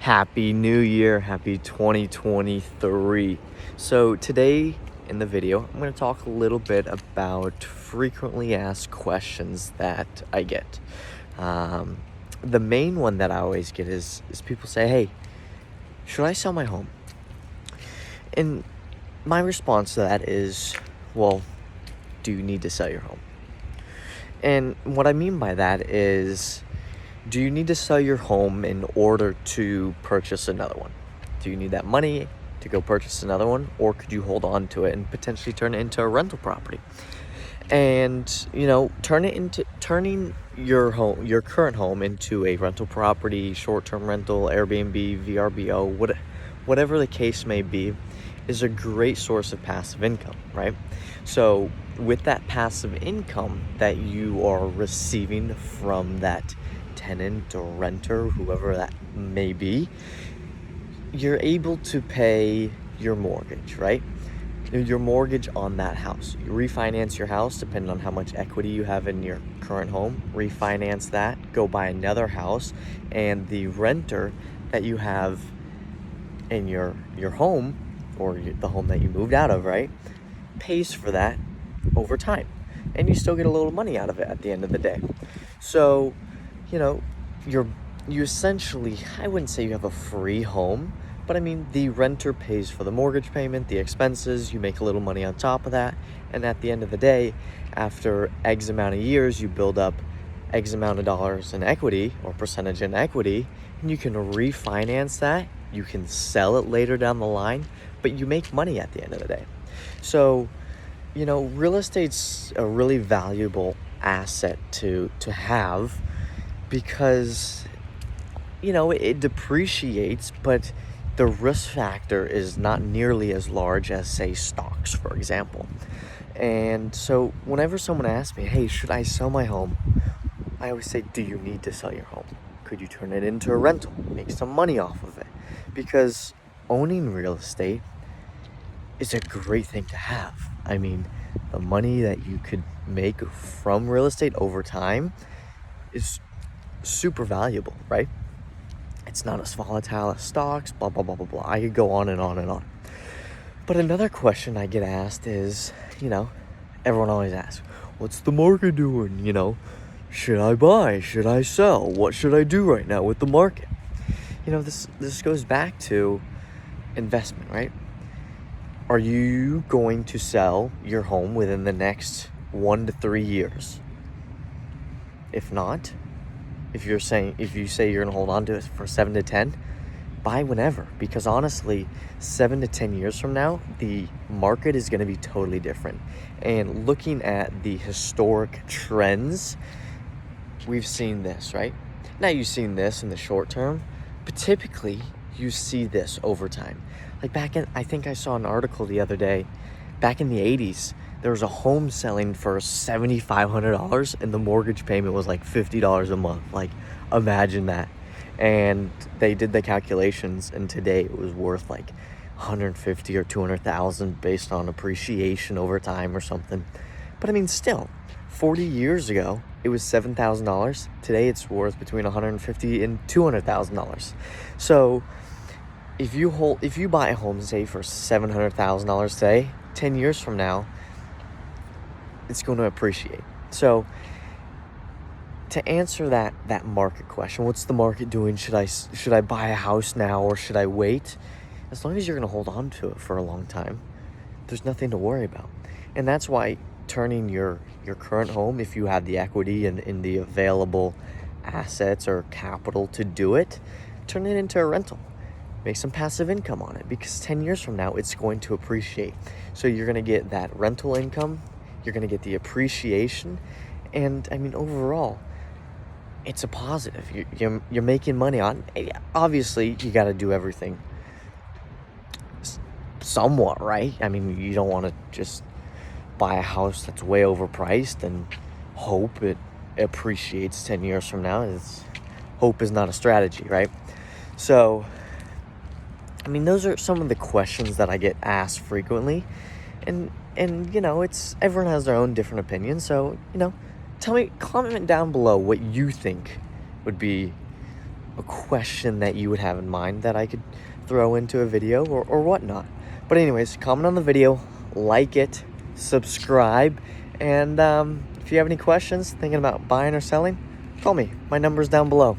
Happy New Year, happy 2023. So today in the video, I'm going to talk a little bit about frequently asked questions that I get. The main one that I always get is people say, hey, should I sell my home? And my response to that is, well, do you need to sell your home? And what I mean by that is, do you need to sell your home in order to purchase another one? Do you need that money to go purchase another one? Or could you hold on to it and potentially turn it into a rental property? And, turning your current home into a rental property, short-term rental, Airbnb, VRBO, whatever the case may be, is a great source of passive income, right? So with that passive income that you are receiving from that tenant or renter, whoever that may be, you're able to pay your mortgage, right? Your mortgage on that house. You refinance your house depending on how much equity you have in your current home. Refinance that, go buy another house, and the renter that you have in your home, or the home that you moved out of, right, pays for that over time. And you still get a little money out of it at the end of the day. So, you essentially, I wouldn't say you have a free home, but I mean, the renter pays for the mortgage payment, the expenses, you make a little money on top of that, and at the end of the day, after X amount of years, you build up X amount of dollars in equity or percentage in equity, and you can refinance that, you can sell it later down the line, but you make money at the end of the day. So, real estate's a really valuable asset to have, because it depreciates, but the risk factor is not nearly as large as, say, stocks, for example. And so whenever someone asks me, hey, should I sell my home, I always say, do you need to sell your home? Could you turn it into a rental, make some money off of it? Because owning real estate is a great thing to have. I mean, the money that you could make from real estate over time is super valuable, right? It's not as volatile as stocks, blah, blah, blah, blah, blah. I could go on and on and on. But another question I get asked is, everyone always asks, what's the market doing? Should I buy? Should I sell? What should I do right now with the market? This goes back to investment, right? Are you going to sell your home within the next 1 to 3 years? If not, if you say you're going to hold on to it for 7 to 10, buy whenever. Because honestly, 7 to 10 years from now, the market is going to be totally different. And looking at the historic trends, we've seen this, right? Now you've seen this in the short term, but typically you see this over time. Like I think I saw an article the other day, back in the 80s, there was a home selling for $7,500 and the mortgage payment was like $50 a month. Like, imagine that. And they did the calculations, and today it was worth like 150 or 200,000 based on appreciation over time or something. But I mean, still, 40 years ago, it was $7,000. Today it's worth between $150,000 and $200,000. So if you buy a home, say, for $700,000 today, 10 years from now, it's going to appreciate. So to answer that market question, what's the market doing? Should I buy a house now or should I wait? As long as you're going to hold on to it for a long time, there's nothing to worry about. And that's why turning your current home, if you have the equity and in the available assets or capital to do it, turn it into a rental. Make some passive income on it, because 10 years from now, it's going to appreciate. So you're going to get that rental income, you're going to get the appreciation, and I mean, overall, it's a positive. You're making money on it. Obviously, you got to do everything somewhat right. I mean, you don't want to just buy a house that's way overpriced and hope it appreciates 10 years from now. Hope is not a strategy, right? So, I mean, those are some of the questions that I get asked frequently, and it's everyone has their own different opinions. So, comment down below what you think would be a question that you would have in mind that I could throw into a video or whatnot. But anyways, comment on the video, like it, subscribe, and if you have any questions, thinking about buying or selling, call me. My number's down below.